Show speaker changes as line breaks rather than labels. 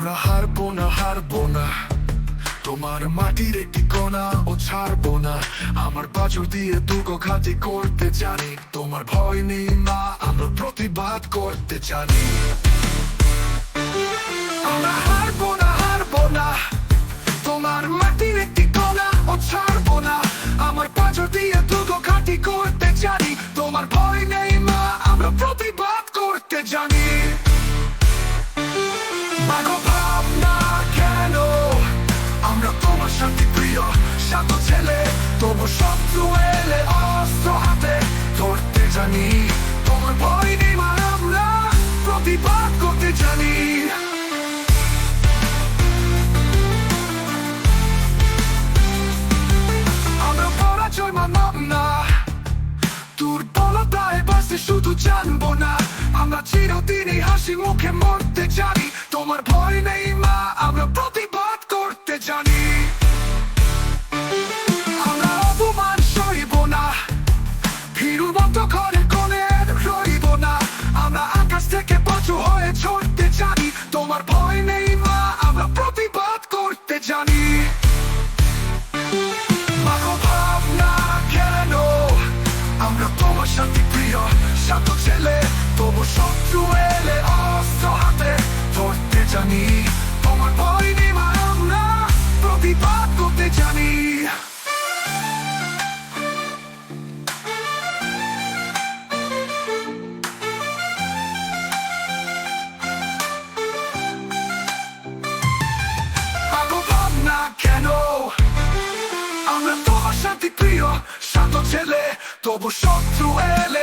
আমরা হারবো না, হারবো না, তোমার মাটির একটি কোণা ও ছাড়বো না। আমার পাঁচর দিয়ে দুগো ঘাটি করতে জানি, তোমার ভয় নেই মা, আমরা প্রতিবাদ করতে জানি। আমরা হারবো না, হারবো না, তোমার মাটির একটি কোণা ও ছাড়বো না। আমার পাঁচর দিয়ে দুগো ঘাটি করতে জানি, তোমার ভয় নেই মা, আমরা প্রতিবাদ করতে জানি। মাগো ভাবনা কেন, আমরা তোমার শান্তি প্রিয় শান্ত ছেলে, তবু শত্রু এলে অস্ত্র হাতে ধরতে জানি। তোমার ভয় নেই মা, আমরা প্রতিবাদ করতে জানি। আমরা পরাজয় মানব না, দুর্বলতায় বাঁচতে শুধু জানবো না। আমরা চিরদিনই হাসি মুখে মরতে জানি, তোমার ভয় নেই মা, আমরা প্রতিবাদ করতে জানি। আমরা অপমান সইব না, ভীরুর মতো ঘরে কোণে রইব না। আমরা আকাশ থেকে পশু হয়ে ছড়তে জানি, তোমার ভয় নেই মা, আমরা প্রতিবাদ করতে জানি। মাগো ভাবনা কেন, আমরা তোমার শান্তি প্রিয় শান্ত ছেলে, তবু শত্রু এলে অস্ত্র হাতে ধরতে জানি। তোমার ভয় নেই মা, আমরা প্রতিবাদ করতে জানি। মাগো ভাবনা কেন, আমরা তোমার শান্তি প্রিয় শান্ত ছেলে, তবু শত্রু এলে